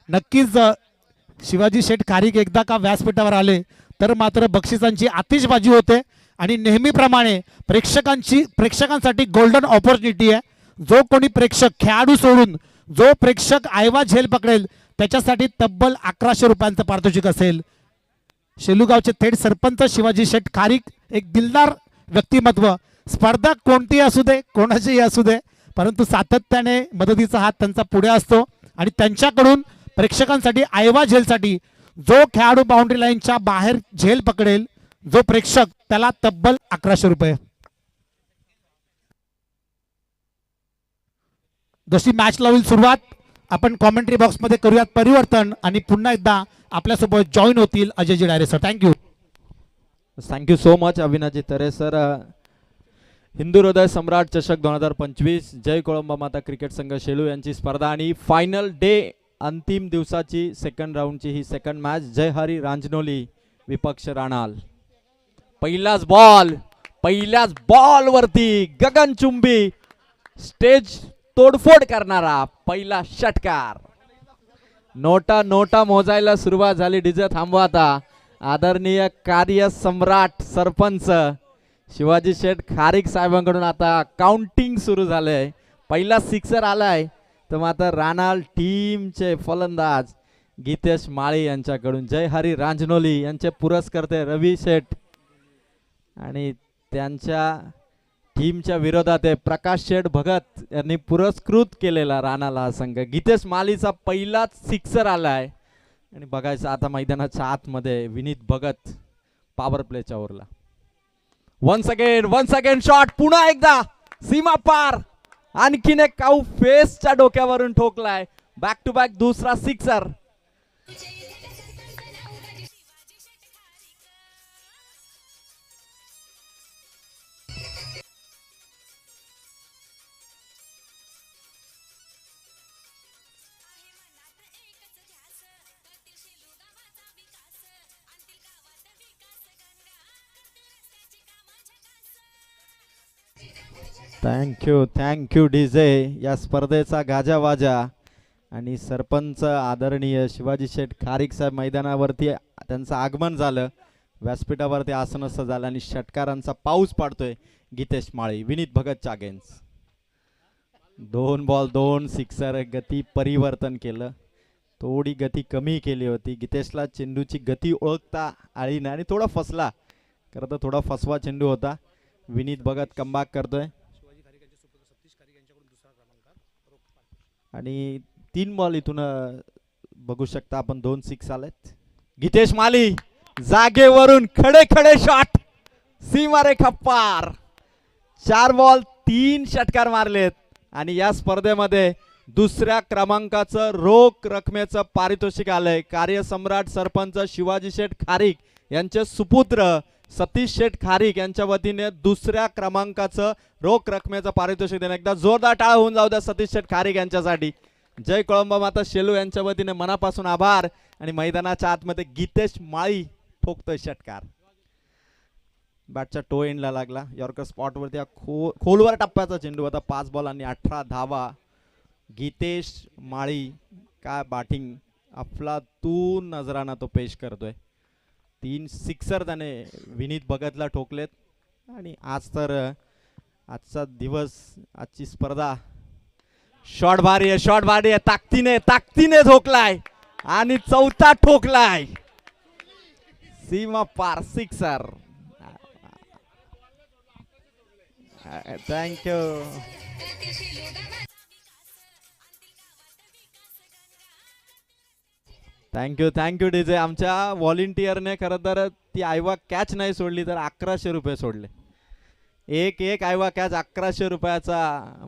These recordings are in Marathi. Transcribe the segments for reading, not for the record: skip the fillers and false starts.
नक्कीच शिवाजी शेठ खारीक एकदा का व्यासपीठावर आले तर मात्र बक्षिसांची आतिषबाजी होते आणि नेहमीप्रमाणे प्रेक्षकांसाठी गोल्डन ऑपॉर्च्युनिटी आहे। जो कोणी प्रेक्षक खेळाडू सोडून जो प्रेक्षक आयवा झेल पकडेल त्याच्यासाठी तब्बल 1100 रुपयांचं पारितोषिक असेल। शेलूगावचे थेट सरपंच शिवाजी शेठ खारीक एक दिलदार व्यक्तिमत्व, स्पर्धा कोणतीही असू दे कोणाचीही असू दे परंतु सातत्याने मदतीचा हात त्यांचा पुढे असतो आणि त्यांच्याकडून प्रेक्षकांसाठी आयवा झेलसाठी जो खेळाडू बाउंड्री लाईनच्या बाहेर झेल पकडेल जो प्रेक्षक त्याला तब्बल 1100 रुपये। जशी मॅचला होईल सुरुवात आपण कॉमेंट्री बॉक्स मध्ये करूयात परिवर्तन आणि पुन्हा एकदा आपल्यासोबत जॉईन होतील Ajayji डायरे sir. Thank you so much अविनाजी तरे सर। हिंदू हृदय सम्राट चषक 2025 जय कोळंबा माता क्रिकेट संघ शेलू यांची स्पर्धा आणि फायनल डे अंतिम दिवसाची सेकंड राऊंडची ही सेकंड मॅच जय हरी रांजनोली विपक्ष राणाल। पहिल्याच बॉल वरती गगनचुंबी स्टेज तोडफोड करणारा पहिला षटकार। नोटा मोजायला सुरुवात झाली। डीजे थांबवा आता। आदरणीय कार्य सम्राट सरपंच शिवाजी शेठ खारीक साहेबांकडून आता काउंटिंग सुरू झालंय। पहिला सिक्सर आलाय तर मात्र राणाल टीमचे फलंदाज गीतेश माळी यांच्याकडून जय हरी रांजनोली यांचे पुरस्कर्ते रवी शेठ आणि त्यांच्या टीमच्या विरोधात आहे प्रकाश शेठ भगत यांनी पुरस्कृत केलेला राणाला हा संघ। गीतेश मालीचा पहिलाच सिक्सर आलाय आणि बघायचं आता मैदानाच्या आतमध्ये विनीत भगत पॉवर प्लेच्या ओव्हरला। वन्स अगेन शॉट पुन्हा एकदा सीमा पार। आणखीन एक काऊ फेसच्या डोक्यावरून ठोकलाय। बॅक टू बॅक दुसरा सिक्सर। Thank you DJ. या स्पर्धेचा गाजावाजा आणि सरपंच आदरणीय शिवाजी शेठ खारीक साहेब मैदानावरती त्यांचं आगमन झालं। व्यासपीठावरती आसनस्थ झालं आणि षटकारांचा पाऊस पाडतोय गीतेश माळी विनीत भगतच्या अगेन्स्ट। 2 बॉल 2 सिक्सर गती परिवर्तन केलं। थोडी गती कमी केली होती। गीतेशला चेंडूची गती ओळखता आली नाही आणि थोडा फसला खरं तर थोडा फसवा चेंडू होता। विनीत भगत कमबॅक करतोय आणि 3 बॉल इथून बघू शकता आपण 2 सिक्स आलेत। गीतेश माली जागेवरून खडे शॉट सीमारेखा पार। 4 बॉल 3 षटकार मारलेत आणि या स्पर्धेमध्ये दुसऱ्या क्रमांकाचं रोख रकमेचं पारितोषिक आलंय। कार्यसम्राट सरपंच शिवाजी शेठ खारीक यांचे सुपुत्र सतीश शेठ खारीक यांच्या वतीने दुसऱ्या क्रमांकाचं रोख रकमेचं पारितोषिक देणं। एकदा जोरदार टाळ होऊन जाऊ द्या सतीश शेठ खारीक यांच्यासाठी। जय कोळंबा माता शेलू यांच्या वतीने मनापासून आभार आणि मैदानाच्या आतमध्ये गीतेश माळी ठोकतोय षटकार। बॅटच्या टो एंडला लागला। यॉर्कर स्पॉट वरती खोलवर टप्प्याचा चेंडू होता। 5 बॉल आणि 18 धावा। गीतेश माळी काय बॅटिंग अफलातून नजराना तो पेश करतोय। 3 सिक्सर त्याने विनीत भगतला ठोकलेत आणि आज तर आजचा दिवस आजची स्पर्धा शॉट भारी आहे ताकदीने ठोकलाय आणि चौथा ठोकलाय सीमा पार सिक्सर। Thank you DJ. आमच्या व्हॉलेंटियरने खरं तर ती आयवा कॅच नाही सोडली तर 1100 रुपये सोडले। एक आयवा कॅच 1100 रुपयाचा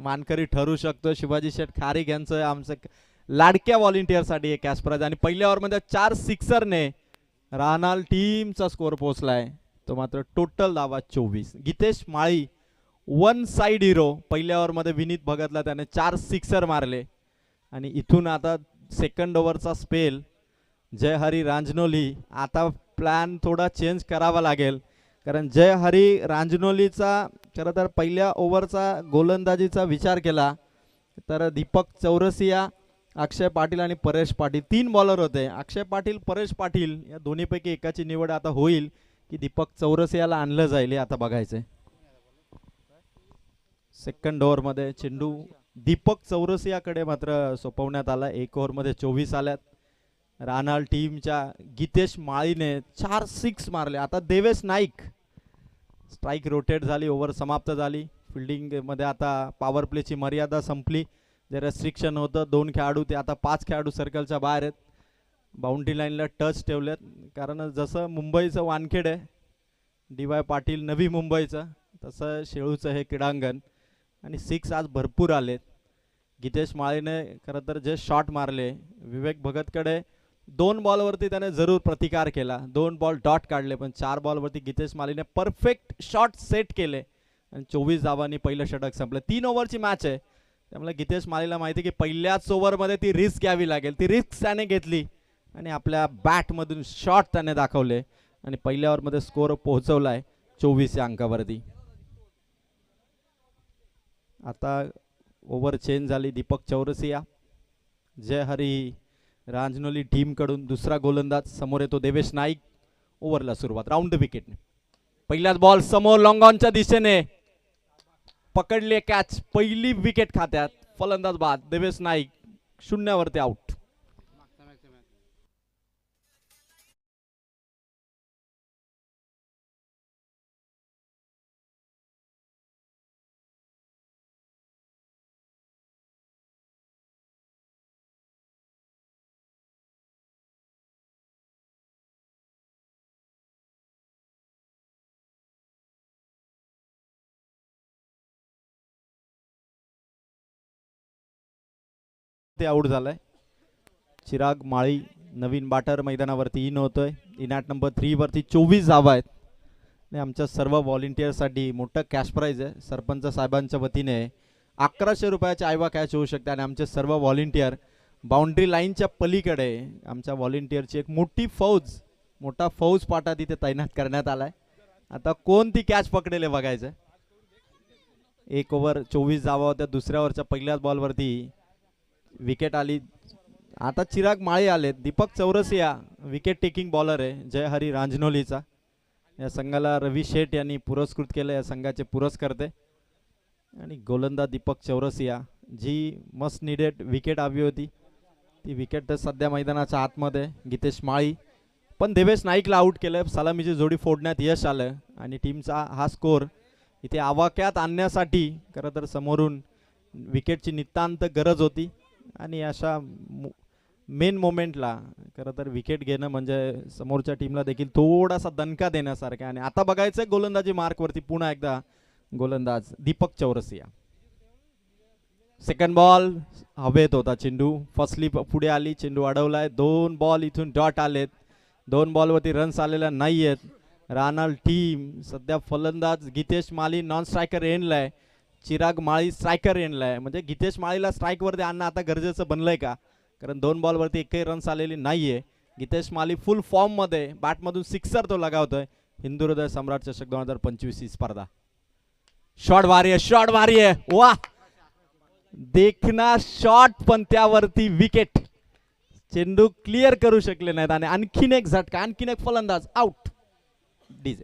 मानकरी ठरू शकतो। शिवाजी शेठ खारीक यांचं आमचं लाडक्या व्हॉलेंटियरसाठी एक कॅश प्राइज आणि पहिल्या ओव्हरमध्ये 4 सिक्सरने राणाल टीमचा स्कोअर पोहोचलाय तो मात्र टोटल धावा 24। गीतेश माळी 1 साइड हिरो। पहिल्या ओव्हरमध्ये विनीत भगतला त्याने 4 सिक्सर मारले आणि इथून आता सेकंड ओव्हरचा स्पेल जय हरी रांजनोली। आता प्लॅन थोडा चेंज करावा लागेल कारण जय हरी रांजनोलीचा खरं तर पहिल्या ओव्हरचा गोलंदाजीचा विचार केला तर दीपक चौरसिया अक्षय पाटील आणि परेश पाटील 3 बॉलर होते. अक्षय पाटील परेश पाटील या दोन्हीपैकी एकाची निवड आता होईल की दीपक चौरसियाला आणलं जाईल हे आता बघायचंय. सेकंड ओव्हर मध्ये चेंडू दीपक चौरसियाकडे मात्र सोपवण्यात आला. 1 ओव्हर मध्ये 24 आल्यात. रानाल टीमच्या गीतेश माळीने 4 6 मारले. आता देवेश नाईक स्ट्राईक रोटेट झाली. ओव्हर समाप्त झाली. फिल्डिंग मध्ये आता पॉवर प्लेची मर्यादा संपली. जे रेस्ट्रिक्शन होतं 2 खेळाडू ते आता 5 खेळाडू सर्कलच्या बाहेर आहेत. बाउंड्री लाईनला टच ठेवलेत कारण जसं मुंबईचं वानखेड आहे DY पाटील नवी मुंबईचं तसं शेळूचं हे क्रीडांगण आणि 6 आज भरपूर आलेत. गीतेश माळीने खरं तर जे शॉट मारले विवेक भगतकडे 2 बॉलवरती त्याने जरूर प्रतिकार केला. 2 बॉल डॉट काढले पण 4 बॉलवरती गीतेश माळीने परफेक्ट शॉट सेट केले आणि 24 धावांनी पहिलं षटक संपलं. 3 ओव्हरची मॅच आहे त्यामुळे गीतेश माळीला माहिती की पहिल्याच ओव्हरमध्ये ती रिस्क घ्यावी लागेल. ती रिस्क त्याने घेतली आणि आपल्या बॅटमधून शॉट त्याने दाखवले आणि पहिल्या ओव्हरमध्ये स्कोअर पोहोचवलाय 24 या अंकावरती. आता ओव्हर चेंज झाली. दीपक चौरसिया जय हरी रांजनोली टीम कडून दुसरा गोलंदाज समोर येतो देवेश नाईक. ओव्हरला सुरुवात राऊंड द विकेट. पहिलाच बॉल समोर लॉंग ऑनच्या दिशेने पकडले कॅच. पहिली विकेट खात्यात. फलंदाज बाद देवेश नाईक 0 वरती आउट. ते आउट झालाय. चिराग माळी नवीन बॅटर मैदानावरती इन होतोय. इनॅट नंबर 3 वरती 24 धावा आहेत आणि आमच्या सर्व व्हॉलेंटियरसाठी मोठं कॅश प्राइज आहे. सरपंच साहेबांच्या वतीने 1100 रुपयाची आयवा कॅच होऊ शकते आणि आमचे सर्व व्हॉलेंटियर बाउंड्री लाईनच्या पलीकडे आमच्या व्हॉलेंटियरची एक मोठा फौज पाटा तिथे तैनात करण्यात आलाय. आता कोण ती कॅच पकडेल हे बघायचं. 1 ओव्हर 24 धावा होत्या. दुसऱ्या ओव्हरच्या पहिल्याच बॉलवरती विकेट आली. आता चिराग माळी आले. Deepak Chaurasia wicket taking bowler आहे जय हरी रांजनोलीचा. या संघाला रवी शेठ यांनी पुरस्कृत केलं. या संघाचे पुरस्कर्ते आणि गोलंदाज दीपक चौरसिया जी मस्ट निडेड विकेट हवी होती ती विकेट सध्या मैदानाच्या आतमध्ये. गीतेश माळी पण देवेश नाईकला आउट केलं. सलामीची जोडी फोडण्यात यश आलं आणि टीमचा हा स्कोर इथे आवाक्यात आणण्यासाठी खरं तर समोरून विकेटची नितांत गरज होती आणि अशा मेन मोमेंटला खरं तर विकेट घेणं म्हणजे समोरच्या टीमला देखील थोडासा दणका देण्यासारखं. आणि आता बघायचं गोलंदाजी मार्कवरती पुन्हा एकदा गोलंदाज दीपक चौरसिया. सेकंड बॉल हवेत होता चेंडू. फसली पुढे आली. चेंडू अडवलाय. 2 बॉल इथून डॉट आलेत. 2 बॉलवरती रन्स आलेल्या नाही आहेत. रानाल टीम सध्या फलंदाज गीतेश माळी नॉन स्ट्रायकर एंडलाय. चिराग माळी स्ट्रायकर एंडलाय. म्हणजे गीतेश माळीला स्ट्राईक वरती आणणं आता गरजेचं बनलंय का कारण 2 बॉलवरती एकही रन्स आलेली नाहीये. गीतेश माळी फुल फॉर्म मध्ये बॅटमधून सिक्सर तो लगावतोय. हिंदू हृदय सम्राट चषक 2025 ही स्पर्धा. शॉट भारी आहे वा देखना शॉट पण त्यावरती विकेट. चेंडू क्लिअर करू शकले नाहीत आणि आणखीन एक झटका. आणखीन एक फलंदाज आउट. डीजे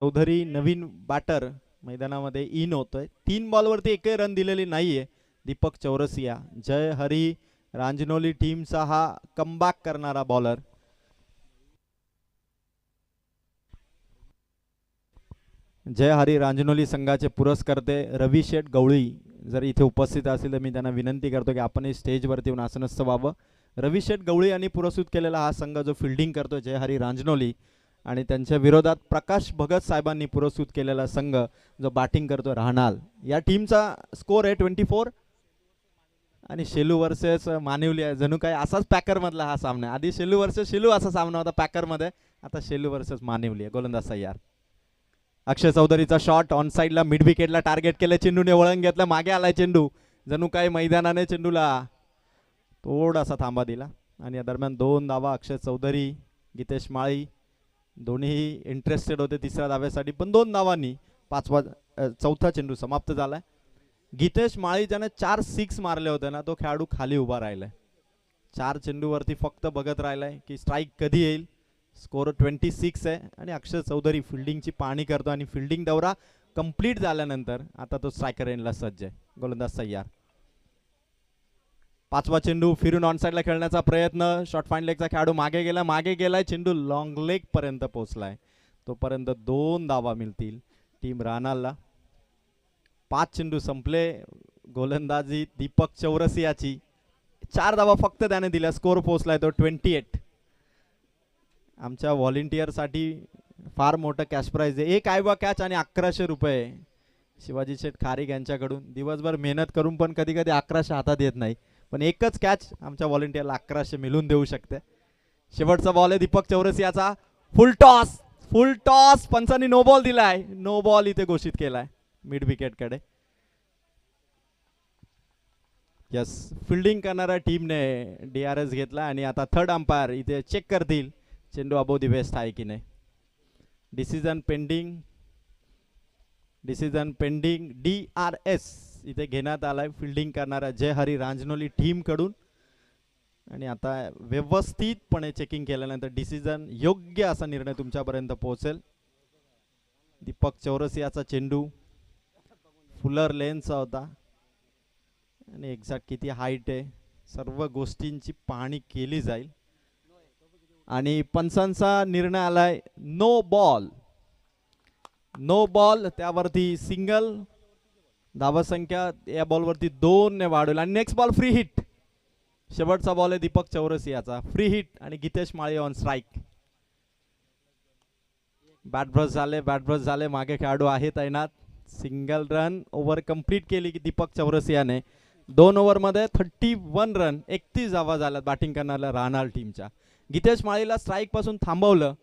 चौधरी नवीन बॅटर मैदानामध्ये इन होतोय. 3 बॉलवरती एकही रन दिलेली नाहीये. दीपक चौरसिया जय हरी रांजनोली टीमचा हा कमबॅक करणारा बॉलर. जय हरी रांजनोली संघाचे पुरस्कर्ते रवी शेठ गवळी जर इथे उपस्थित असतील तर मी त्यांना विनंती करतो की आपण स्टेजवरती येऊन आसनस्थ व्हावं. रवी शेठ गवळी यांनी पुरस्कृत केलेला हा संघ जो फिल्डिंग करतो जय हरी रांजनोली आणि त्यांच्या विरोधात प्रकाश भगत साहेबांनी पुरस्कृत केलेला संघ जो बॅटिंग करतो राहणाल. या टीमचा स्कोर आहे 24 आणि शेलू वर्सेस मानिवली आहे. जणू काही असाच पॅकर मधला हा सामना आहे. आधी शेलू वर्सेस शेलू असा सामना होता पॅकर मध्ये, आता शेलू वर्सेस मानिवली आहे. गोलंदाज सय्यार. अक्षय चौधरीचा शॉट ऑन साईडला मिड विकेटला टार्गेट केलं. चेंडूने वळण घेतलं, मागे आलाय चेंडू. जणू काही मैदानाने चेंडूला थोडासा थांबा दिला आणि या दरम्यान 2 धावा. अक्षय चौधरी, गितेश माळी दोन्ही इंटरेस्टेड होते तिसऱ्या धाव्यासाठी, पण 2 धावांनी चौथा चेंडू समाप्त झालाय. गितेश माळी ज्याने 4 6 मारले होते ना, तो खेळाडू खाली उभा राहिलाय. 4 चेंडूवरती फक्त बघत राहिलाय की स्ट्राईक कधी येईल. स्कोर 26 आहे आणि अक्षय चौधरी फिल्डिंगची पाहणी करतो आणि फिल्डिंग दौरा कंप्लीट झाल्यानंतर आता तो स्ट्रायकर एंडला सज्ज आहे. गोलंदाज सय्यार. 5वा चेंडू फिरून ऑन साइडला खेळण्याचा प्रयत्न. शॉर्ट फाईन लेगचा खेळाडू मागे गेलाय. चेंडू लॉंग लेग पर्यंत पोहोचलाय. तोपर्यंत 2 धावा मिळतील टीम रानाला. 5 चेंडू संपले. गोलंदाजी दीपक चौरसियाची. 4 धावा फक्त त्याने दिल्या. स्कोर पोहोचलाय तो 28. आमच्या व्हॉलेंटियर साठी फार मोठं कॅश प्राइज आहे. 1 आयबा कॅच आणि 1100 रुपये शिवाजी शेठ खारीक यांच्याकडून. दिवसभर मेहनत करून पण कधी कधी 1100 हातात येत नाही, पण एकच कॅच आमच्या व्हॉलेंटियरला 1100 मिळून देऊ शकते. शेवटचा बॉल आहे दीपक चौरसियाचा. Full toss. पंचांनी नो बॉल दिलाय. नो बॉल इथे घोषित केलाय मिड विकेट कडे. यस, फिल्डिंग करणाऱ्या टीमने DRS घेतला आणि आता थर्ड अंपायर इथे चेक करतील चेंडू अबोव दी वेस्ट आहे की नाही. डिसिजन पेंडिंग DRS इथे घेण्यात आलाय फिल्डिंग करणाऱ्या जय हरी रांजनोली टीम कडून. आणि आता व्यवस्थितपणे चेकिंग केल्यानंतर डिसिजन योग्य असा निर्णय तुमच्यापर्यंत पोहोचेल. दीपक चौरसियाचा चेंडू फुलर लेनचा होता आणि एक्झॅक्ट किती हाईट आहे सर्व गोष्टींची पाहणी केली जाईल. आणि पंचांचा निर्णय आलाय नो बॉल. त्यावरती सिंगल. धावसंख्या या बॉलवरती 2 ने वाढवली आणि नेक्स्ट बॉल फ्री हिट. शेवटचा बॉल आहे दीपक चौरसियाचा. फ्री हिट आणि गितेश माळी ऑन स्ट्राईक. बॅट ब्रश झाले. मागे खेळाडू आहे तैनात. सिंगल रन ओव्हर कंप्लीट केली की दीपक चौरसियाने. 2 ओव्हरमध्ये 31 रन 31 धावा झाल्यात बॅटिंग करणाऱ्या राहणार टीमच्या. गितेश माळीला स्ट्राईक पासून थांबवलं,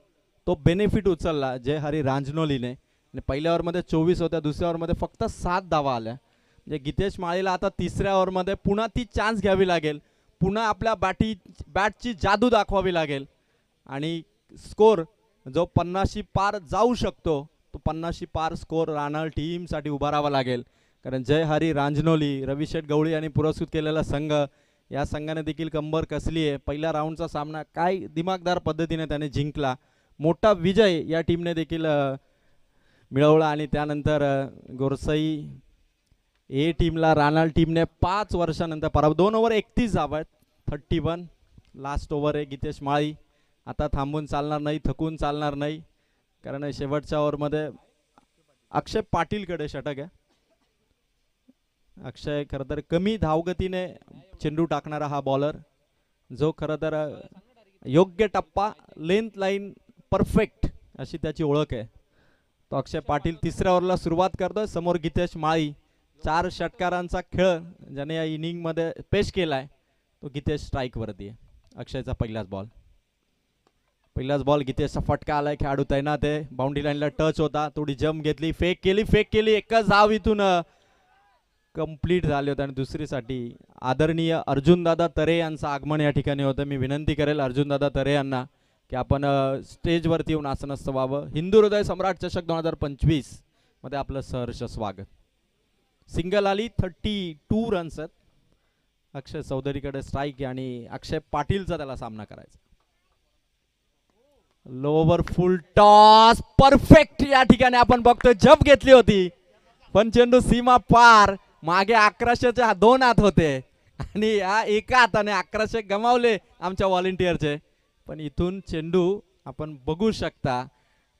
तो बेनिफिट उचलला जय हरी रांजनोलीने. आणि पहिल्या ओव्हरमध्ये 24 होत्या, दुसऱ्या ओव्हरमध्ये फक्त 7 धावा आल्या. म्हणजे गितेश माळीला आता तिसऱ्या ओव्हरमध्ये पुन्हा ती चान्स घ्यावी लागेल. पुन्हा आपल्या बॅटची जादू दाखवावी लागेल आणि स्कोर जो 50 पार जाऊ शकतो तो 50 पार स्कोर राहणार टीमसाठी उभारावा लागेल. कारण जय हरी रांजनोली, रविशेठ गवळी यांनी पुरस्कृत केलेला संघ, या संघाने देखील कंबर कसली आहे. पहिल्या राऊंडचा सामना काय दिमागदार पद्धतीने त्याने जिंकला. मोठा विजय या टीमने देखील मिळवला. आणि त्यानंतर गोरसई ए टीमला रानाल टीमने 5 वर्षानंतर पराभव. 2 ओव्हर 31 धावा आहेत. 31 लास्ट ओव्हर आहे. गितेश माळी आता थांबून चालणार नाही, थकून चालणार नाही, कारण शेवटच्या ओव्हरमध्ये अक्षय पाटीलकडे षटक आहे. अक्षय खरं तर कमी धावगतीने चेंडू टाकणारा हा बॉलर, जो खरं तर योग्य टप्पा लेंथ लाईन परफेक्ट अशी त्याची ओळख आहे. तो अक्षय पाटील तिसऱ्या ओव्हरला सुरुवात करतोय. समोर गितेश माळी. 4 षटकारांचा खेळ ज्याने या इनिंग मध्ये पेश केलाय तो गितेश स्ट्राईक वरती आहे. अक्षयचा पहिलाच बॉल गितेशचा फटका आलाय. खेळाडू तैनात आहे. बाउंड्री लाईनला टच होता, थोडी जम्प घेतली, फेक केली. एकच धाव इथून कंप्लीट झाले होते. आणि दुसरीसाठी आदरणीय अर्जुनदादा तरे यांचं आगमन या ठिकाणी होतं. मी विनंती करेल अर्जुनदादा तरे यांना की आपण स्टेजवरती येऊन आसनस्थ व्हावं. हिंदू हृदय सम्राट चषक 2025 मध्ये आपलं सहर्ष स्वागत. सिंगल आली. 32 रन्स आहेत. अक्षय चौधरीकडे स्ट्राईक आणि अक्षय पाटीलचा त्याला सामना करायचा. लोवर फुल टॉस परफेक्ट. या ठिकाणी आपण बघतोय जप घेतली होती, पण चेंडू सीमा पार. मागे 1100चे 2 हात होते आणि या एका हाताने 1100 गमावले आमच्या व्हॉलेंटियरचे. पण इथून चेंडू आपण बघू शकता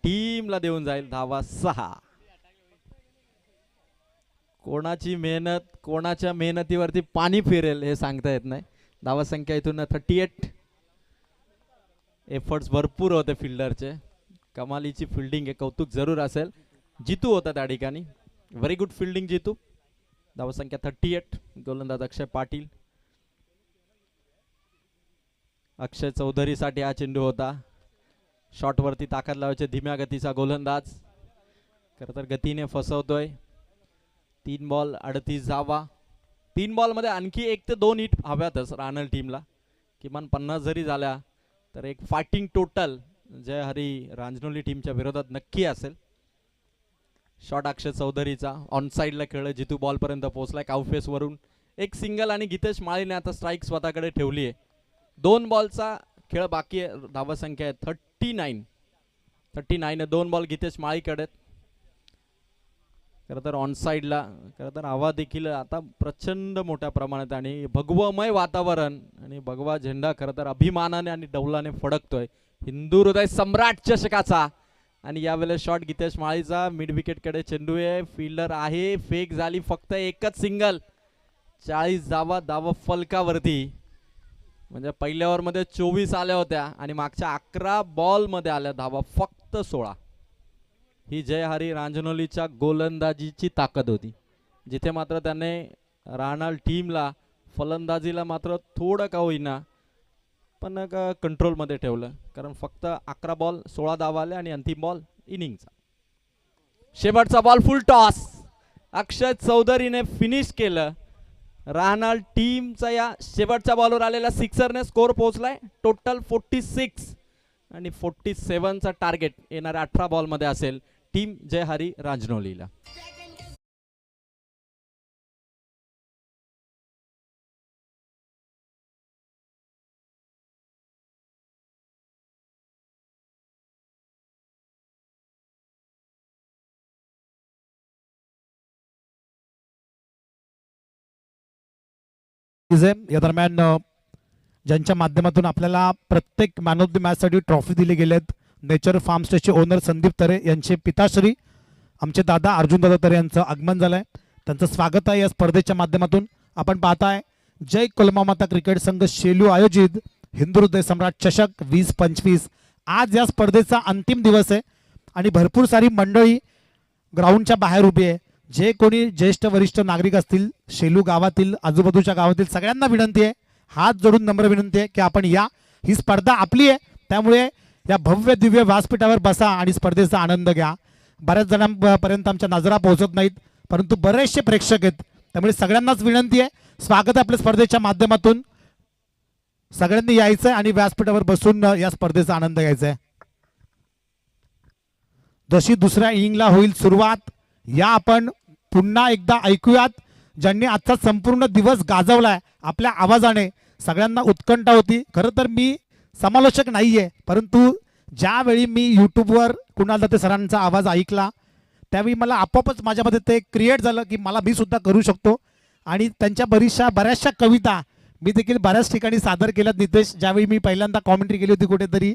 टीमला देऊन जाईल धावा 6. कोणाची मेहनत, कोणाच्या मेहनतीवरती पाणी फिरेल हे सांगता येत नाही. धावा संख्या इथून 38. एफर्ट्स भरपूर होते फिल्डरचे. कमालीची फिल्डिंग आहे, कौतुक जरूर असेल. जितू होता त्या ठिकाणी. व्हेरी गुड फिल्डिंग जितू. धावा संख्या 38. गोलंदाज अक्षय पाटील. अक्षय चौधरीसाठी हा चेंडू होता. शॉटवरती ताकद लावायचे धीम्या गतीचा गोलंदाज खरं तर गतीने फसवतोय. 3 बॉल 38 धावा. 3 बॉलमध्ये आणखी 1 ते 2 हिट हव्यातच राहणार टीमला. किमान 50 जरी झाल्या तर एक फायटिंग टोटल जय हरी रांजनोली टीमच्या विरोधात नक्की असेल. शॉट अक्षय चौधरीचा ऑन साईडला खेळलं. जितू बॉल पर्यंत पोहोचलाय काउफेस वरून. एक सिंगल आणि गीतेश माळीने आता स्ट्राईक स्वतःकडे ठेवली आहे. 2 बॉलचा खेळ बाकी आहे. धावा संख्या आहे 39. 2 बॉल गीतेश माळीकडे. खरं तर ऑन साईडला खरं तर हवा देखील आता प्रचंड मोठ्या प्रमाणात आणि भगवमय वातावरण आणि भगवा झेंडा खरं तर अभिमानाने आणि डौलाने फडकतोय हिंदू हृदय सम्राट चषकाचा. आणि यावेळेस शॉट गीतेश माळीचा मिड विकेटकडे चेंडू आहे. फिल्डर आहे. फेक झाली फक्त एकच सिंगल. 40 धावा फलकावरती. म्हणजे पहिल्या ओव्हरमध्ये 24 आल्या होत्या आणि मागच्या 11 बॉलमध्ये आल्या धावा फक्त 16. ही जय हरी रांजनोलीच्या गोलंदाजीची ताकद होती. जिथे मात्र त्याने राहणार टीमला फलंदाजीला मात्र थोडं का होईना पण कंट्रोलमध्ये ठेवलं. कारण फक्त 11 बॉल 16 धावा आल्या आणि अंतिम बॉल इनिंगचा. शेवटचा बॉल फुल टॉस. अक्षय चौधरीने फिनिश केलं. राहणार टीमचा या शेवटच्या बॉलवर आलेला सिक्सरने स्कोर पोहोचलाय टोटल 46 आणि 47चा टार्गेट येणाऱ्या 18 बॉलमध्ये असेल टीम जय हरी रांजनोलीला. या दरम्यान ज्यांच्या माध्यमातून आपल्याला प्रत्येक मॅन ऑफ द मॅच साठी ट्रॉफी दिले गेलेत. नेचर फार्म स्टेचे ओनर संदीप तरे यांचे पिताश्री आमचे दादा अर्जुन दादा तरे यांचं आगमन झालंय. त्यांचं स्वागत आहे या स्पर्धेच्या माध्यमातून. आपण पाहताय जय कोलमामाता क्रिकेट संघ शेलू आयोजित हिंदू हृदय सम्राट चषक 2025. आज या स्पर्धेचा अंतिम दिवस आहे आणि भरपूर सारी मंडळी ग्राउंडच्या बाहेर उभी आहे. जे कोणी ज्येष्ठ वरिष्ठ नागरिक असतील शेलू गावातील आजूबाजूच्या गावातील सगळ्यांना विनंती आहे, हात जोडून नम्र विनंती आहे की आपण या. ही स्पर्धा आपली आहे त्यामुळे या भव्य दिव्य व्यासपीठावर बसा आणि स्पर्धेचा आनंद घ्या. बऱ्याच जणांपर्यंत आमच्या नजरा पोहोचत नाहीत परंतु बरेचसे प्रेक्षक आहेत त्यामुळे सगळ्यांनाच विनंती आहे. स्वागत आहे आपल्या स्पर्धेच्या माध्यमातून. सगळ्यांनी यायचं आणि व्यासपीठावर बसून या स्पर्धेचा आनंद घ्यायचा आहे. जशी दुसऱ्या इनिंगला होईल सुरुवात या आपण पुन्हा एकदा ऐकूयात. ज्यांनी आजचा संपूर्ण दिवस गाजवलाय आपल्या आवाजाने. सगळ्यांना उत्कंठा होती. खरं तर मी समालोचक नाहीये परंतु ज्यावेळी मी यूट्यूबवर कुणाल दत्ते सरांचा आवाज ऐकला त्यावेळी मला आपोआपच माझ्यामध्ये ते क्रिएट झालं की मला मी सुद्धा करू शकतो. आणि त्यांच्या बऱ्याचशा कविता मी देखील बऱ्याच ठिकाणी सादर केल्यात. नितेश ज्यावेळी मी पहिल्यांदा कॉमेंट्री केली होती कुठेतरी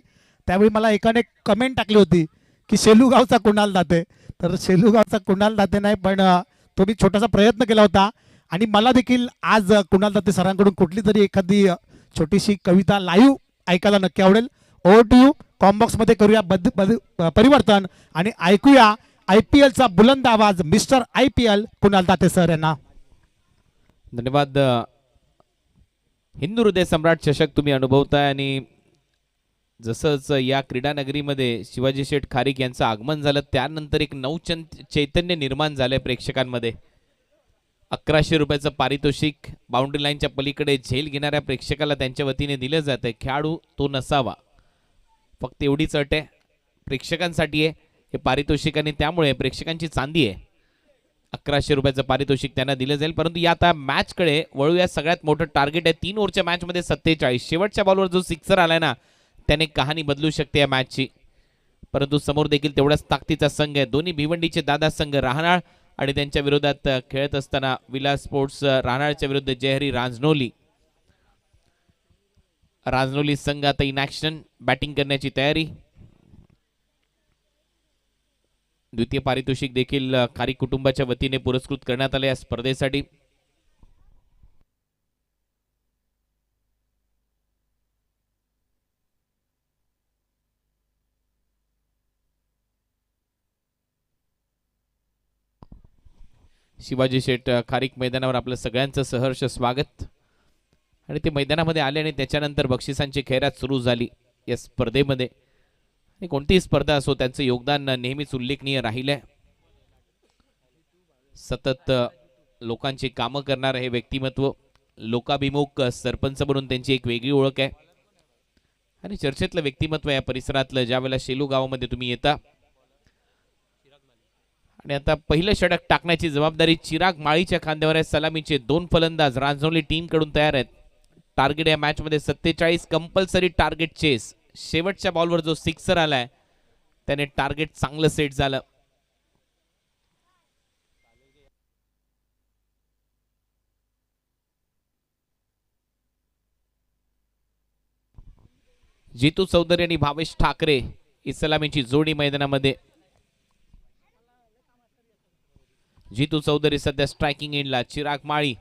त्यावेळी मला एकाने कमेंट टाकली होती की शेलूगावचा कुणाल दाते. तर शेलूगावचा कुणाल दाते नाही पण तो मी छोटासा प्रयत्न केला होता. आणि मला देखील आज कुणाल दाते सरांकडून कुठली तरी एखादी छोटीशी कविता लाईव्ह ऐकायला नक्की आवडेल. Over to you. कॉम्बॉक्समध्ये करूया परिवर्तन आणि ऐकूया IPLचा बुलंद आवाज mister IPL Kunal Date sir यांना. धन्यवाद. हिंदू हृदय सम्राट चषक तुम्ही अनुभवताय आणि जसंच या क्रीडा नगरीमध्ये शिवाजी शेठ खारीक यांचं आगमन झालं त्यानंतर एक चैतन्य निर्माण झालंय प्रेक्षकांमध्ये. 1100 रुपयाचं पारितोषिक बाउंड्री लाईनच्या पलीकडे झेल घेणाऱ्या प्रेक्षकाला त्यांच्या वतीने दिलं जातं. खेळाडू तो नसावा फक्त एवढीच अट आहे. प्रेक्षकांसाठी आहे हे पारितोषिक आणि त्यामुळे प्रेक्षकांची चांदी आहे. 1100 रुपयाचं पारितोषिक त्यांना दिलं जाईल. परंतु या आता मॅचकडे वळूया. सगळ्यात मोठं टार्गेट आहे 3 ओव्हरच्या मॅचमध्ये 47. शेवटच्या बॉलवर जो सिक्सर आलाय ना त्याने कहाणी बदलू शकते या मॅचची. परंतु समोर देखील तेवढाच ताकदीचा संघ आहे. दोन्ही भिवंडीचे दादा संघ राहणार आणि त्यांच्या विरोधात खेळत असताना विलास स्पोर्ट्स राहणारच्या विरुद्ध जय हरी रांजनोली. रांजनोली संघ आता इन ॲक्शन बॅटिंग करण्याची तयारी. द्वितीय पारितोषिक देखील खारीक कुटुंबाच्या वतीने पुरस्कृत करण्यात आले या स्पर्धेसाठी. शिवाजी शेठ खारीक मैदानावर आपलं सगळ्यांचं सहर्ष स्वागत. आणि ते मैदानामध्ये आले आणि त्याच्यानंतर बक्षिसांची खैरात सुरू झाली या स्पर्धेमध्ये. आणि कोणतीही स्पर्धा असो त्यांचं योगदान नेहमीच उल्लेखनीय राहिलंय. सतत लोकांची कामं करणारं हे व्यक्तिमत्व, लोकाभिमुख सरपंच म्हणून त्यांची एक वेगळी ओळख आहे आणि चर्चेतलं व्यक्तिमत्व या परिसरातलं. ज्यावेळेला शेलू गावामध्ये तुम्ही येता आणि आता पहिलं षटक टाकण्याची जबाबदारी चिराग माळीच्या खांद्यावर आहे. सलामीचे 2 फलंदाज रांजणोली टीम कडून तयार आहेत. टार्गेट या मॅच मध्ये 47, कंपल्सरी टार्गेट चेस. शेवटच्या बॉलवर जो सिक्सर आलाय त्याने टार्गेट चांगलं सेट झालं. जितू चौधरी आणि भावेश ठाकरे ही सलामीची जोडी मैदानामध्ये. जितू चौधरी सध्या स्ट्रायकिंग एंडला. चिराग माळी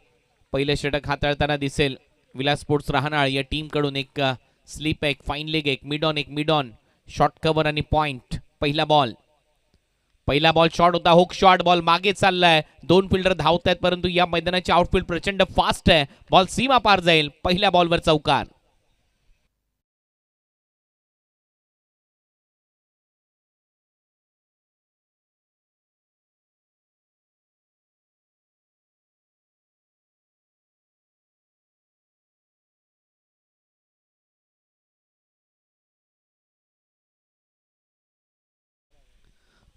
पहिले षटक हाताळताना दिसेल. विलास स्पोर्ट्स राहनाळ या टीम कडून एक स्लीप, एक फाईन लेग, एक मिड ऑन, शॉर्ट कव्हर आणि पॉइंट. पहिला बॉल शॉट होता. Hook shot. बॉल मागे चाललाय. 2 फिल्डर धावत आहेत परंतु या मैदानाची आउटफील्ड प्रचंड फास्ट आहे. बॉल सीमा पार जाईल. पहिल्या बॉलवर चौकार.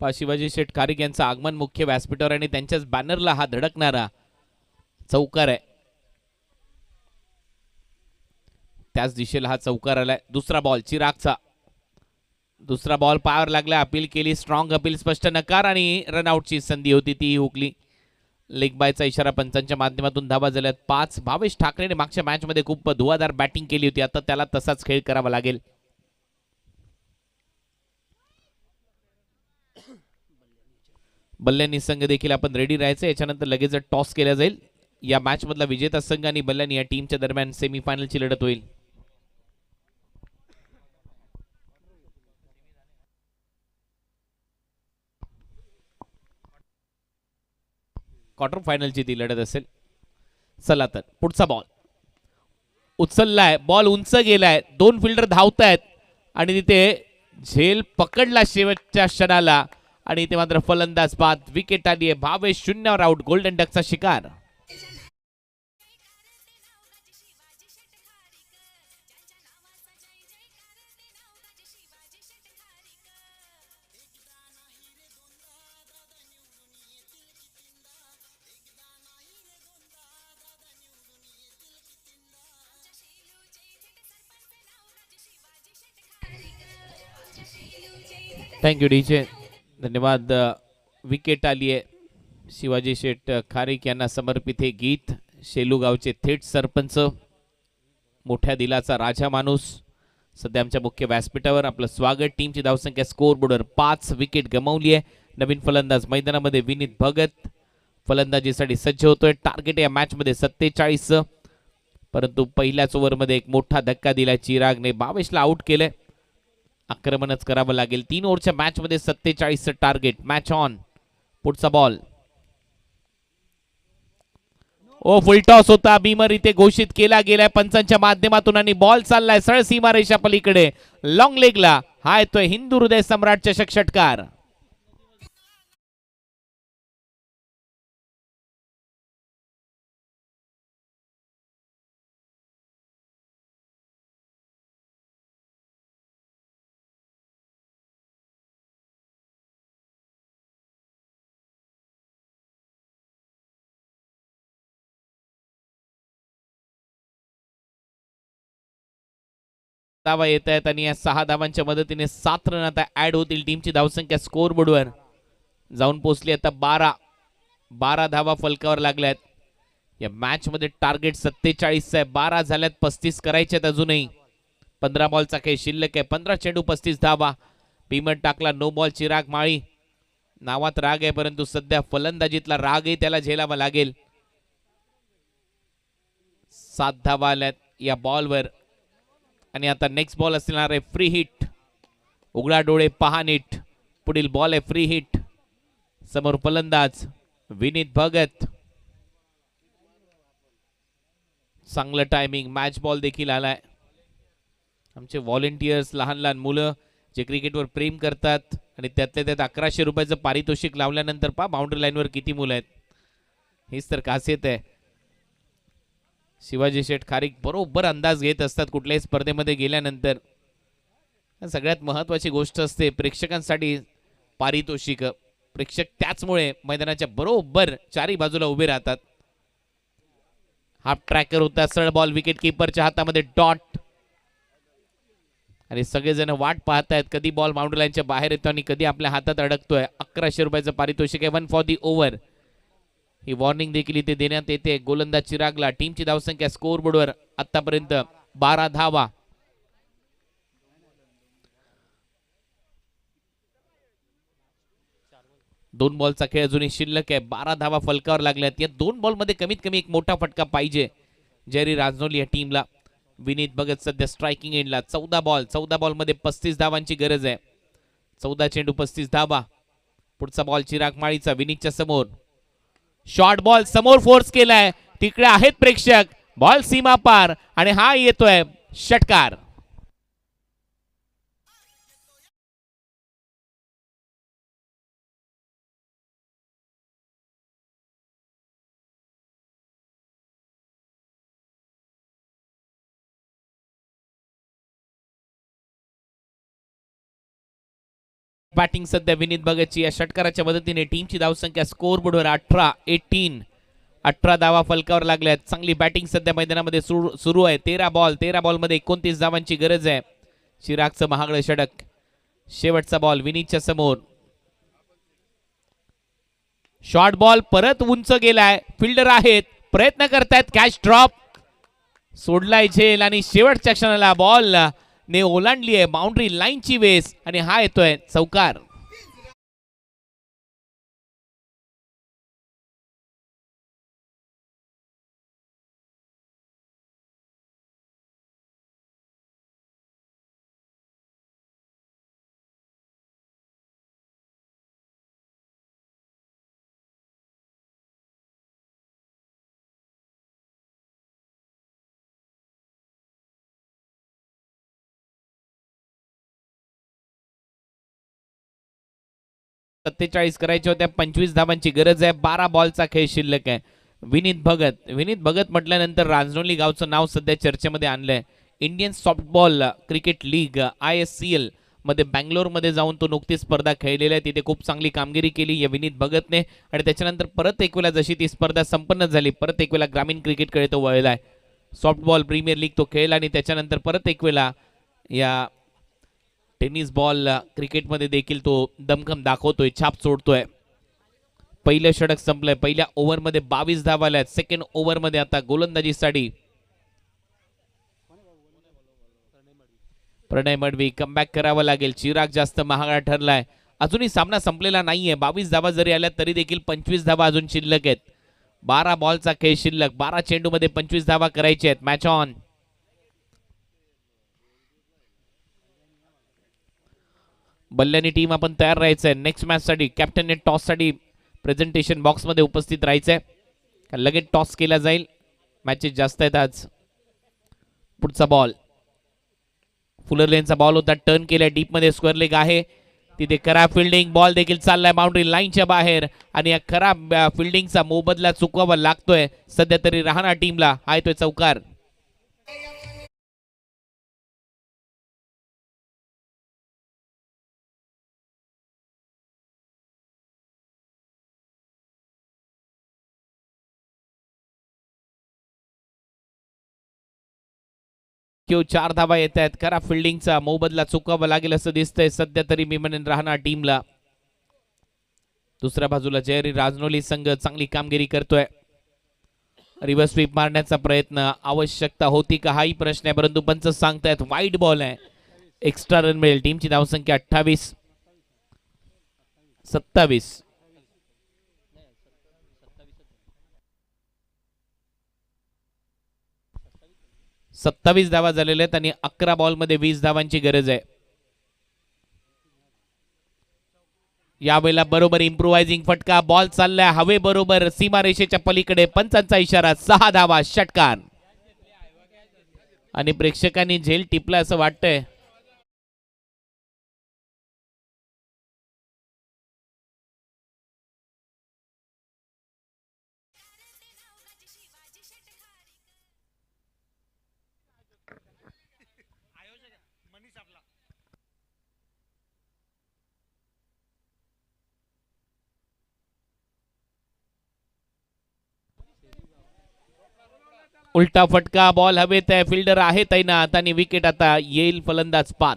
शिवाजी शेठ खारीक यांचं आगमन मुख्य व्यासपीठावर आणि त्यांच्याच बॅनरला हा धडकणारा चौकार आहे. त्याच दिशेला हा चौकार आलाय. दुसरा बॉल चिरागचा. दुसरा बॉल पायावर लागला. अपील केली. स्ट्रॉंग अपील, स्पष्ट नकार आणि रनआउटची संधी होती ती हुकली. लेग बायचा इशारा पंचांच्या माध्यमातून धावा झाल्यात 5. भावेश ठाकरेने मागच्या मॅच मध्ये खूप धुवाधार बॅटिंग केली होती. आता त्याला तसाच खेळ करावा लागेल. बल्ल्यांनी संघ देखील आपण रेडी राहायचं. याच्यानंतर लगेच टॉस केला जाईल. या मॅच मधला विजेता संघ आणि बल्ल्यांनी या टीमच्या दरम्यान सेमीफायनलची लढत होईल. क्वार्टर फायनलची ती लढत असेल. चला तर पुढचा बॉल उचललाय. बॉल उंच गेलाय. 2 फिल्डर धावतायत आणि तिथे झेल पकडला शेवटच्या क्षणाला आणि ते मात्र फलंदाज बाद. विकेट आली आहे. भावेश 0वर आउट. गोल्डन डकचा शिकार. Thank you DJ. धन्यवाद. विकेट आली आहे. शिवाजी शेठ खारीक यांना समर्पित हे गीत. शेलू गावचे थेट सरपंच, मोठ्या दिलाचा राजा माणूस सध्या आमच्या मुख्य व्यासपीठावर. आपलं स्वागत. टीमची धावसंख्या स्कोर बोर्डवर 5. विकेट गमावली आहे. नवीन फलंदाज मैदानामध्ये विनीत भगत फलंदाजीसाठी सज्ज होतोय. टार्गेट या मॅच मध्ये 47, परंतु पहिल्याच ओव्हरमध्ये एक मोठा धक्का दिला चिरागने. भावेशला आउट केलंय. आक्रमणच करावं लागेल. 3 ओव्हरच्या मॅच मध्ये 47 टार्गेट. Match on. पुढचा बॉल. फुल टॉस होता. बीमर इथे घोषित केला गेलाय पंचांच्या माध्यमातून आणि बॉल चाललाय सरळ सीमारेषा पलीकडे. लॉंग लेगला हा येतोय हिंदू हृदय सम्राट चषक षटकार. धावा येत आहेत आणि या 6 धावांच्या मदतीने 7 रन आता ऍड होतील. टीमची धावसंख्या स्कोर बोर्डवर जाऊन पोहोचली आता 12 धावा फलकावर लागल्यात. या मॅच मध्ये टार्गेट 47 आहे. 12 झाल्यात. 35 करायचे आहेत अजूनही. 15 बॉलचा खेळ शिल्लक आहे. 15 चेंडू 35 धावा. भीमन टाकला. No ball. चिराग माळी. नावात राग आहे परंतु सध्या फलंदाजीतला रागही त्याला झेलावा लागेल. 7 धावा आल्यात या बॉलवर आणि आता नेक्स्ट बॉल असणार आहे फ्री हिट. उघडा डोळे पहा नीट. पुढील बॉल आहे फ्री हिट. समोर फलंदाज विनीत भगत. चांगलं टायमिंग, मॅच बॉल देखील आलाय. आमचे व्हॉलेंटियर्स, लहान लहान मुलं जे क्रिकेटवर प्रेम करतात आणि त्यातल्या त्यात 1100 रुपयाचं पारितोषिक लावल्यानंतर पहा बाउंड्री लाईनवर किती मुलं आहेत. हीच तर खासियत आहे. शिवाजी शेठ खारीक बरोबर अंदाज घेत असतात कुठल्याही स्पर्धेमध्ये गेल्यानंतर. सगळ्यात महत्त्वाची गोष्ट असते प्रेक्षकांसाठी पारितोषिक. प्रेक्षक त्याचमुळे मैदानाच्या बरोबर चारी बाजूला उभे राहतात. हाफ ट्रॅकर होता, सरळ बॉल विकेट किपरच्या हातामध्ये डॉट. आणि सगळेजण वाट पाहतायत कधी बॉल बाउंड्री लाईनच्या बाहेर येतो आणि कधी आपल्या हातात अडकतोय. 1100 रुपयाचं पारितोषिक आहे, 1 for the over. He warning देखील इथे देण्यात येते. गोलंदाज चिरागला. टीमची धावसंख्या स्कोअर बोर्डवर आतापर्यंत 12 धावा. दोन बॉलचा खेळ अजूनही शिल्लक आहे. 12 धावा फलकावर लागल्यात. या 2 बॉलमध्ये कमीत कमी एक मोठा फटका पाहिजे जेरी राजनोली या टीमला. विनीत भगत सध्या स्ट्रायकिंग एंडला. 14 बॉलमध्ये 35 धावांची गरज आहे. 14 चेंडू 35 धावा. पुढचा बॉल चिराग माळीचा विनीतच्या समोर. शॉर्ट बॉल समोर फोर्स केलाय. तिकडे आहेत प्रेक्षक. बॉल सीमा पार आणि हा येतोय षटकार. बॅटिंग सध्या विनीत भगतची. या षटकाराच्या मदतीने टीमची धावसंख्या स्कोअर बोर्डवर 18 धावा फलकावर लागल्यात. चांगली बॅटिंग सध्या मैदानामध्ये सुरू आहे. 13 बॉलमध्ये 29 धावांची गरज आहे. चिरागचं महागडं षटक. शेवटचा बॉल विनीतच्या समोर. शॉर्ट बॉल परत उंच गेलाय. फिल्डर आहेत, प्रयत्न करतायत. कॅच ड्रॉप सोडलाय झेल आणि शेवटच्या क्षणाला बॉल ने ओलांडली आहे बाउंड्री लाईनची वेस आणि हा येतोय चौकार. सत्तेचाळीस करायच्या होत्या. 25 धावांची गरज आहे. 12 बॉलचा खेळ शिल्लक आहे. विनीत भगत म्हटल्यानंतर राजनोली गावचं नाव सध्या चर्चेमध्ये आणलंय. Indian softball cricket league ISCL मध्ये बँगलोरमध्ये जाऊन तो नुकतीच स्पर्धा खेळलेला आहे. तिथे खूप चांगली कामगिरी केली या विनीत भगतने आणि त्याच्यानंतर परत एक वेळा जशी ती स्पर्धा संपन्न झाली परत एक वेळा ग्रामीण क्रिकेटकडे तो वळलाय. सॉफ्टबॉल प्रीमियर लीग तो खेळला आणि त्याच्यानंतर परत एक वेळा या टेनिस बॉल क्रिकेटमध्ये देखील तो दमखम दाखवतोय, छाप सोडतोय. पहिलं षटक संपलंय. पहिल्या ओव्हरमध्ये 22 धावा आल्यात. सेकंड ओव्हरमध्ये आता गोलंदाजीसाठी प्रणय मडवी कमबॅक करावं लागेल. चिराग जास्त महागडा ठरलाय. अजूनही सामना संपलेला नाहीये. 22 धावा जरी आल्या तरी देखील 25 धावा अजून शिल्लक आहेत. 12 बॉलचा खेळ शिल्लक. 12 चेंडूमध्ये 25 धावा करायचे आहेत. Match on. बल्ल्यानी टीम आपण तयार राहायचंय नेक्स्ट मॅच साठी. कॅप्टनने टॉस साठी प्रेझेंटेशन बॉक्स मध्ये उपस्थित राहायचंय. लगेच टॉस केला जाईल. मॅचेस जास्त आहेत आज. पुढचा बॉल फुलर लेनचा बॉल होता. टर्न केलाय. डीप मध्ये स्क्वेअर लेग आहे. तिथे खराब फिल्डिंग. बॉल देखील चाललाय बाउंड्री लाईनच्या बाहेर आणि या खराब फिल्डिंगचा मोबदला चुकवावा लागतोय सध्या तरी राहणार टीमला. हा येतोय चौकार. किंवा 4 धावा येत आहेत. खराब फिल्डिंगचा मोबदला चुकवावा लागेल असं दिसतंय सध्या तरी मी म्हणेन राहणार टीमला. दुसऱ्या बाजूला जयरी राजनोली संघ चांगली कामगिरी करतोय. रिव्हर्स स्वीप मारण्याचा प्रयत्न आवश्यकता होती का हाही प्रश्न आहे, परंतु पंच सांगतायत वाईड बॉल आहे. एक्स्ट्रा रन मिळेल. टीमची धावसंख्या 28 27. 27 धावा झालेल्या आहेत आणि 11 बॉलमध्ये 20 धावांची गरज आहे. यावेळेला बरोबर इम्प्रोवायझिंग फटका. बॉल चाललाय हवे बरोबर सीमारेषेच्या पलीकडे. पंचांचा इशारा. 6 धावा षटकार. आणि प्रेक्षकांनी झेल टिपला असं वाटतंय. उलटा फटका, बॉल हवेत आहे, फिल्डर आहे तैनात आणि विकेट आता येईल फलंदाज पात.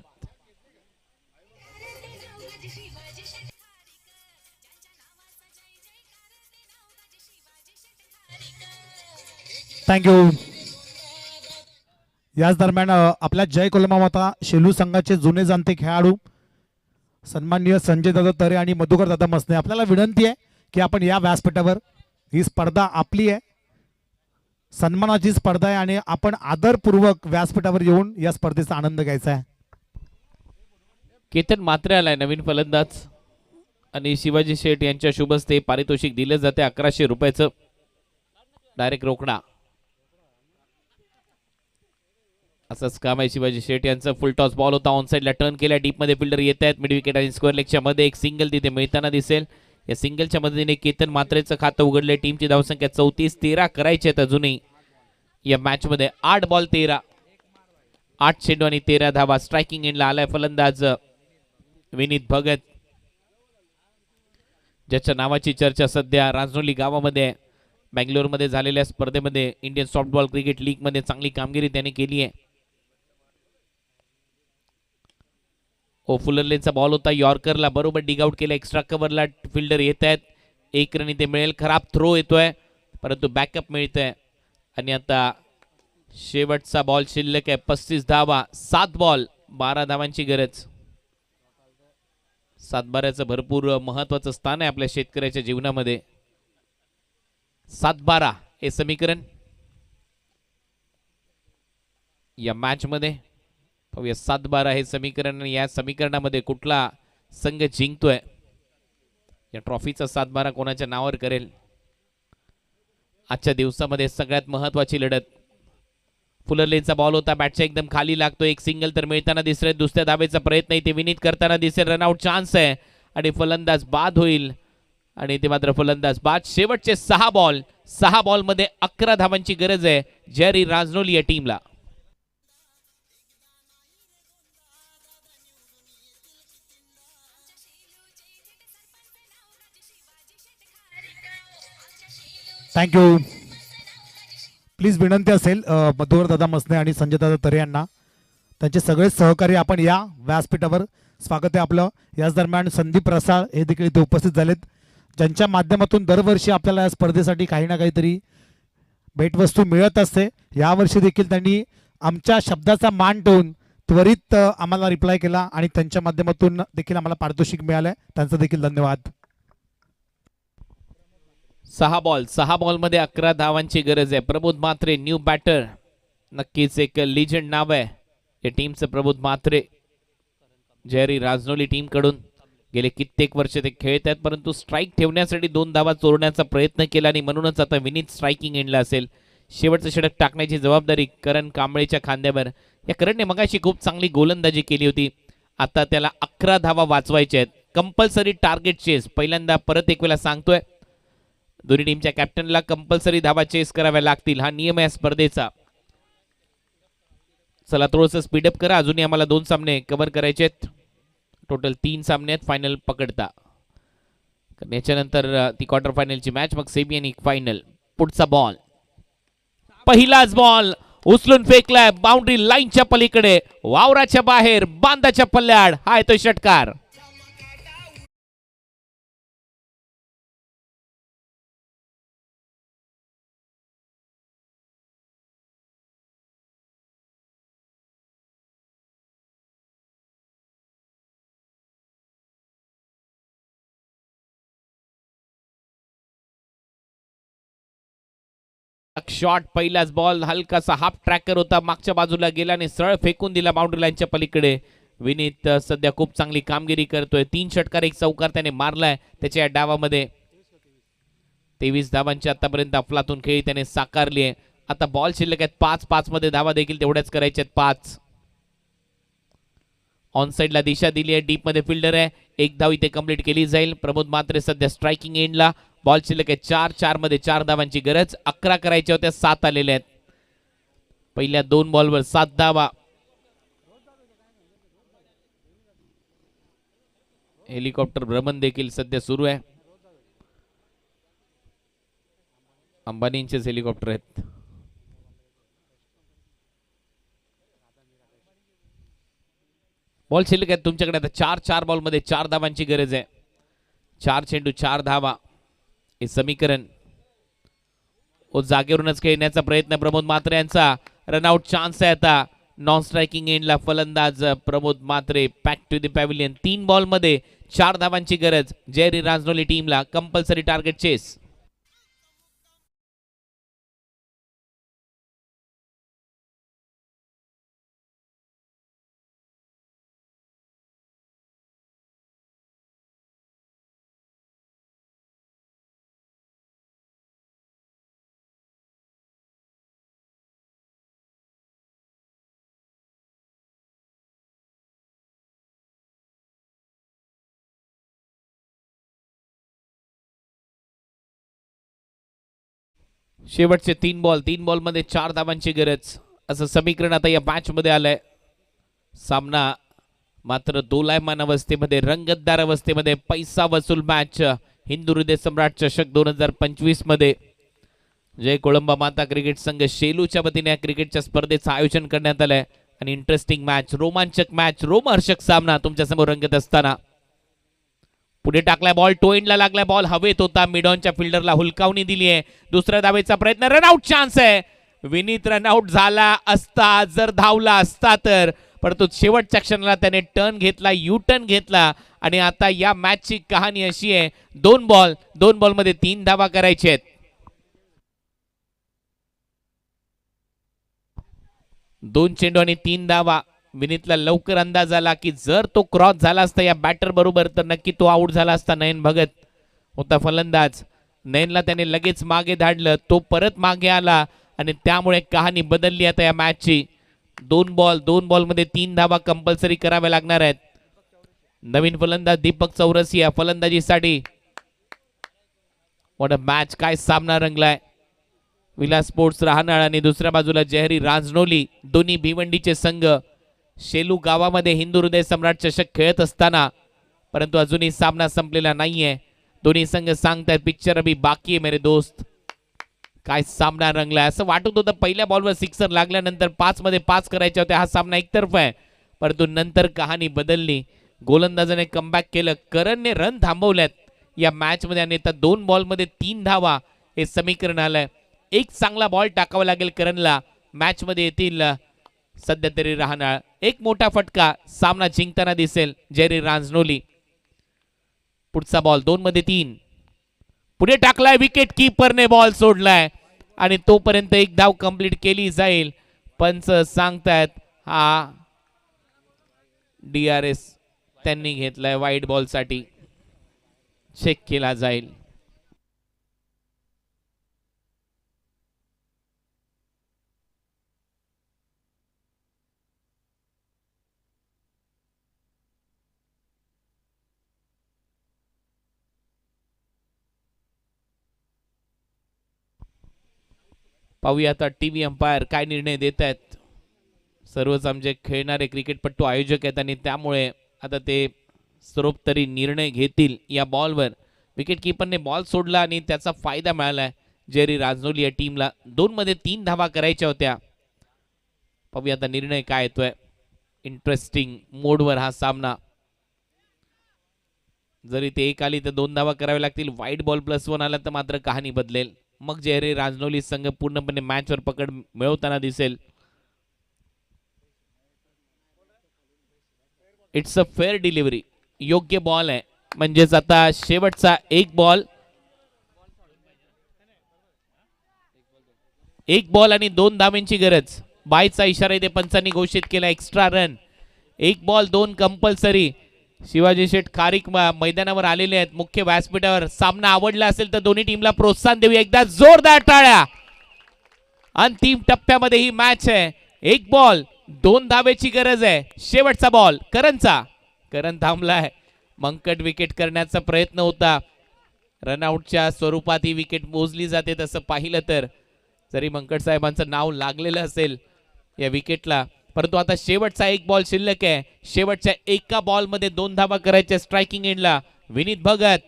थँक्यू. याच दरम्यान आपल्या जय कोलमामाता शेलू संघाचे जुने जाणते खेळाडू सन्माननीय संजय दादा तरे आणि मधुकर दादा मसने आपल्याला विनंती आहे की आपण या व्यासपीठावर, ही स्पर्धा आपली आहे, सन्मानाची स्पर्धा आहे आणि आपण आदरपूर्वक व्यासपीठावर येऊन या स्पर्धेचा आनंद घ्यायचा आहे. केतन मात्रे आलाय नवीन फलंदाज आणि शिवाजी शेठ यांच्या शुभ हस्ते पारितोषिक दिले जाते 1100 रुपयाचं, डायरेक्ट रोकडा. असंच काम आहे शिवाजी शेठ यांचं. फुल टॉस बॉल होता, ऑन साईडला टर्न केला, डीप मध्ये फिल्डर येत आहेत, मिड विकेट आणि स्क्वेअर लेगच्या मध्ये एक सिंगल तिथे मिळताना दिसेल. या सिंगलच्या मदतीने केतन मात्रेचं खातं उघडले. टीमची धावसंख्या 34, 13 करायची आहेत अजूनही या मॅच मध्ये. 8 बॉल 13, 8 चेंडू आणि 13 धावा. स्ट्रायकिंग एंडला आलाय फलंदाज विनीत भगत, ज्याच्या नावाची चर्चा सध्या राजनोली गावामध्ये, बँगलोरमध्ये झालेल्या स्पर्धेमध्ये इंडियन सॉफ्टबॉल क्रिकेट लीग मध्ये चांगली कामगिरी त्याने केली आहे. फुलरलेनचा बॉल होता, यॉर्करला बरोबर डिगआउट केला. एक्स्ट्रा कव्हरला फिल्डर येत आहेत, 1 रन इथे मिळेल. खराब थ्रो येतोय परंतु बॅकअप मिळतंय. आणि आता शेवटचा बॉल शिल्लक आहे, 35 धावा, 7 बॉल 12 धावांची गरज. 7-12चं भरपूर महत्वाचं स्थान आहे आपल्या शेतकऱ्याच्या जीवनामध्ये. 7-12 हे समीकरण या मॅच मध्ये पाहूया. 7-12 हे समीकरण, या समीकरणामध्ये कुठला संघ जिंकतोय, या ट्रॉफीचा 7-12 कोणाच्या नावावर करेल. आजच्या दिवसामध्ये सगळ्यात महत्वाची लढत. फुलरलेनचा बॉल होता, बॅटच्या एकदम खाली लागतो, एक सिंगल तर मिळताना दिसतोय. दुसऱ्या धावेचा प्रयत्न इथे विनीत करताना दिसेल. रनआउट चान्स आहे आणि फलंदाज बाद होईल आणि ते मात्र फलंदाज बाद. शेवटचे 6 बॉल, 6 बॉल मध्ये 11 धावांची गरज आहे जेरी राजनोली या टीमला. थँक्यू. प्लीज विनंती असेल मधुकर दादा मसने आणि संजय दादा तरे यांना, त्यांचे सगळे सहकारी आपण या व्यासपीठावर, स्वागत आहे आपलं. याच दरम्यान संदीप रसाळ हे देखील इथे उपस्थित झालेत, ज्यांच्या माध्यमातून दरवर्षी आपल्याला या स्पर्धेसाठी काही ना काहीतरी भेटवस्तू मिळत असते. यावर्षी देखील त्यांनी आमच्या शब्दाचा मान ठेवून त्वरित आम्हाला रिप्लाय केला आणि त्यांच्या माध्यमातून देखील आम्हाला पारितोषिक मिळालं आहे. त्यांचं देखील धन्यवाद. 6 बॉल मध्ये 11 धावांची गरज आहे. प्रमोद म्हात्रे न्यू बॅटर, नक्कीच एक लिजंड नाव आहे या टीमचं प्रमोद म्हात्रे. जेरी राजनोली टीम कडून गेले कित्येक वर्ष ते खेळत आहेत, परंतु स्ट्राईक ठेवण्यासाठी 2 धावा चोरण्याचा प्रयत्न केला आणि म्हणूनच आता विनीत स्ट्रायकिंग एंडला असेल. शेवटचं षटक टाकण्याची जबाबदारी करण कांबळेच्या खांद्यावर. या करणने मगाशी खूप चांगली गोलंदाजी केली होती, आता त्याला 11 धावा वाचवायच्या आहेत. कंपल्सरी टार्गेट चेस, पहिल्यांदा परत एक वेळा सांगतोय, दोन्ही टीमच्या कॅप्टनला कंपल्सरी धावा चेस कराव्या लागतील, हा नियम आहे स्पर्धेचा. चला थोडंसं स्पीडअप करा, अजूनही आम्हाला 2 सामने कव्हर करायचे आहेत. टोटल 3 सामने आहेत फायनल पकडता. याच्यानंतर ती क्वार्टर फायनलची मॅच, मग सेमी आणि फायनल. पुढचा बॉल, पहिलाच बॉल उचलून फेकलाय बाउंड्री लाईनच्या पलीकडे, वावराच्या बाहेर, बांधाच्या पल्ल्याड, हा येतोय षटकार. शॉट, पहिलाच बॉल, हलकासा हाफ ट्रॅकर होता, मागच्या बाजूला गेला आणि सरळ फेकून दिला बाउंड्री लाईनच्या पलीकडे. विनीत सध्या खूप चांगली कामगिरी करतोय. 3 षटकार 1 चौकार त्याने मारलाय त्याच्या या डावामध्ये. 23 धावांची आतापर्यंत अफलातून खेळी त्याने साकारली आहे. आता बॉल शिल्लक आहेत 5 मध्ये धावा देखील तेवढ्याच करायच्या आहेत 5. ऑन साइडला दिशा दिली आहे, डीप मध्ये फिल्डर आहे, एक धाव इथे कंप्लीट केली जाईल. प्रमोद म्हात्रे सध्या स्ट्रायकिंग एंडला. बॉल शिल्लक आहे 4 मध्ये 4 धावांची गरज. 11 करायच्या होत्या, 7 आलेल्या आहेत. पहिल्या 2 बॉलवर 7 धावा. हेलिकॉप्टर भ्रमण देखील सध्या सुरू आहे. अंबानींचेच हेलिकॉप्टर आहेत. बॉल शिल्लक आहेत तुमच्याकडे आता 4 बॉलमध्ये 4 धावांची गरज आहे. 4 चेंडू 4 धावा हे समीकरण. जागेवरूनच खेळण्याचा प्रयत्न प्रमोद म्हात्रे यांचा. रनआउट चान्स आहे आता. नॉन स्ट्रायकिंग एंडला फलंदाज Pramod Mhatre. Back to the pavilion. 3 बॉलमध्ये 4 धावांची गरज जेरी रांजनोली टीमला. Compulsory target chase. शेवटचे 3 बॉलमध्ये 4 धावांची गरज असं समीकरण आता या मॅच मध्ये आलंय. सामना मात्र दोलायमान अवस्थेमध्ये, रंगतदार अवस्थेमध्ये, पैसा वसूल मॅच. हिंदू हृदय सम्राट चषक 2025 मध्ये जय कोळंबा माता क्रिकेट संघ शेलूच्या वतीने या क्रिकेटच्या स्पर्धेचं आयोजन करण्यात आलंय. आणि इंटरेस्टिंग मॅच, रोमांचक मॅच, रोमहर्षक सामना तुमच्या समोर रंगत असताना. पुढे टाकलाय बॉल, टोएंडला लागलाय बॉल, हवेत होता. मिडॉनच्या फिल्डरला हुलकावणी दिली आहे. दुसऱ्या धावेचा प्रयत्न, रनआउट चान्स आहे. विनीत रनआउट झाला असता जर धावला असता तर, परंतु शेवटच्या क्षणाला त्याने टर्न घेतला, यू टर्न घेतला. आणि आता या मॅचची कहाणी अशी आहे, 2 बॉलमध्ये 3 धावा करायचे आहेत. 2 चेंडू आणि 3 धावा. विनीतला लवकर अंदाज आला की जर तो क्रॉस झाला असता या बॅटर बरोबर तर नक्की तो आउट झाला असता. नयन भगत होता फलंदाज. नयनला त्याने लगेच मागे धाडलं, तो परत मागे आला आणि त्यामुळे कहाणी बदलली आता या मॅचची. 2 बॉलमध्ये 3 धावा कंपल्सरी कराव्या लागणार आहेत. नवीन फलंदाज दीपक चौरसिया फलंदाजीसाठी. व्हॉट अ मॅच, काय सामना रंगलाय. विलास स्पोर्ट्स राहणार आणि दुसऱ्या बाजूला जयहरी रांजनोली, दोन्ही भिवंडीचे संघ शेलू गावामध्ये हिंदू हृदय सम्राट चषक खेळत असताना. परंतु अजूनही सामना संपलेला नाहीये. दोन्ही संघ सांगतायत पिक्चर अभी बाकी आहे मेरे दोस्त. काय सामना रंगलाय. असं वाटत होतं पहिल्या बॉलवर सिक्सर लागल्यानंतर 5 मध्ये 5 करायच्या होत्या, हा सामना एकतर्फा आहे. परंतु नंतर कहाणी बदलली. गोलंदाजाने कमबॅक केलं, करणने रन थांबवल्यात या मॅच मध्ये आणि आता 2 बॉलमध्ये 3 धावा हे समीकरण आलंय. एक चांगला बॉल टाकावा लागेल करणला. मॅच मध्ये येतील सध्या तरी राहणार. एक मोठा फटका, सामना जिंकताना दिसेल जेरी रांजनोली. पुढचा बॉल 2 मध्ये 3. पुढे टाकलाय, विकेट कीपरने बॉल सोडलाय आणि तोपर्यंत एक धाव कंप्लीट केली जाईल. पंच सांगतायत हा DRS त्यांनी घेतलाय वाईट बॉल साठी, चेक केला जाईल. पाहूया आता टीव्ही अंपायर काय निर्णय देत आहेत. सर्वच आमचे खेळणारे क्रिकेटपट्टू आयोजक आहेत आणि त्यामुळे आता ते सर्वोपरी निर्णय घेतील या बॉलवर. विकेट कीपरने बॉल सोडला आणि त्याचा फायदा मिळालाय जेरी रांजनोली या टीमला. 2 मध्ये 3 धावा करायच्या होत्या. पाहूया आता निर्णय काय येतोय. इंटरेस्टिंग मोडवर हा सामना. जरी ते 1 आली तर 2 धावा कराव्या लागतील. वाईट बॉल +1 आला तर मात्र कहाणी बदलेल. मग जेरी रांजनोली संघ पूर्णपणे मॅचवर पकड मिळवताना दिसेल. इट्स अ फेअर डिलिव्हरी, योग्य बॉल आहे. म्हणजेच आता शेवटचा 1 बॉल आणि 2 धावांची गरज. बायचा इशारा इथे पंचांनी घोषित केला. Extra run. 1 ball 2 compulsory. Shivaji Sheth खारीक मैदानावर आलेले आहेत मुख्य व्यासपीठावर. सामना आवडला असेल तर दोन्ही टीमला प्रोत्साहन देऊया. एकदा जोरदार टाळ्या. अंतिम टप्प्यामध्ये ही मॅच आहे. एक बॉल 2 धावेची गरज आहे. शेवटचा बॉल करणचा. करण थांबलाय. मंकट विकेट करण्याचा प्रयत्न होता. रनआउटच्या स्वरूपात ही विकेट मोजली जाते तसं पाहिलं तर, जरी मंकट साहेबांचं नाव लागलेलं असेल या विकेटला, परंतु आता शेवटचा एक बॉल शिल्लक आहे. शेवटच्या एका बॉल मध्ये 2 धावा करायच्या स्ट्रायकिंग एंडला. विनीत भगत.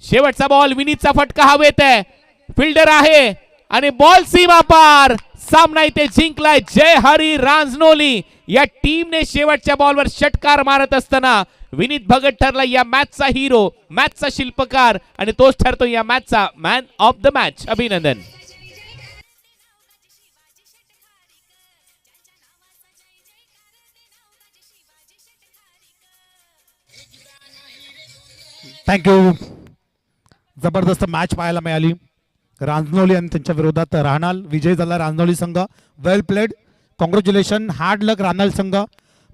शेवटचा बॉल, विनीतचा फटका हवेत आहे. फिल्डर आहे आणि बॉल सीमा पार. सामना इथे जिंकलाय जय हरी रांजनोली. या टीमने शेवटच्या बॉलवर षटकार मारत असताना विनीत भगत ठरला या मॅचचा हिरो, मॅचचा शिल्पकार आणि तोच ठरतो या मॅचचा मॅन ऑफ द मॅच. अभिनंदन. थँक्यू. जबरदस्त मॅच पाहायला मिळाली. रांजनोली आणि त्यांच्या विरोधात राहणाल विजय झाला रांजनोली संघ. वेल प्लेड. कॉंग्रॅच्युलेशन. हार्ड लक राहणाल संघ.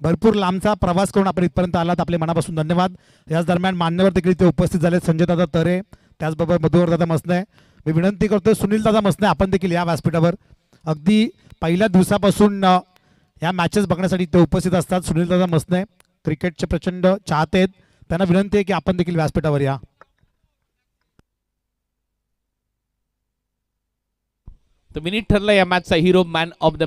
भरपूर लांबचा प्रवास करून आपण इथपर्यंत आलात. आपले मनापासून धन्यवाद. याच दरम्यान मान्यवर देखील इथे उपस्थित झाले. संजय दादा तरे, त्याचबरोबर मधुकर दादा मसने. मी विनंती करतोय सुनील दादा मसने आपण देखील या व्यासपीठावर अगदी पहिल्या दिवसापासून या मॅचेस बघण्यासाठी ते उपस्थित असतात. सुनील दादा मसने क्रिकेटचे प्रचंड चाहते आहेत. त्यांना विनंती आहे की आपण देखील व्यासपीठावर या. तर विनीत ठरला या मॅचचा हिरो, मॅन ऑफ द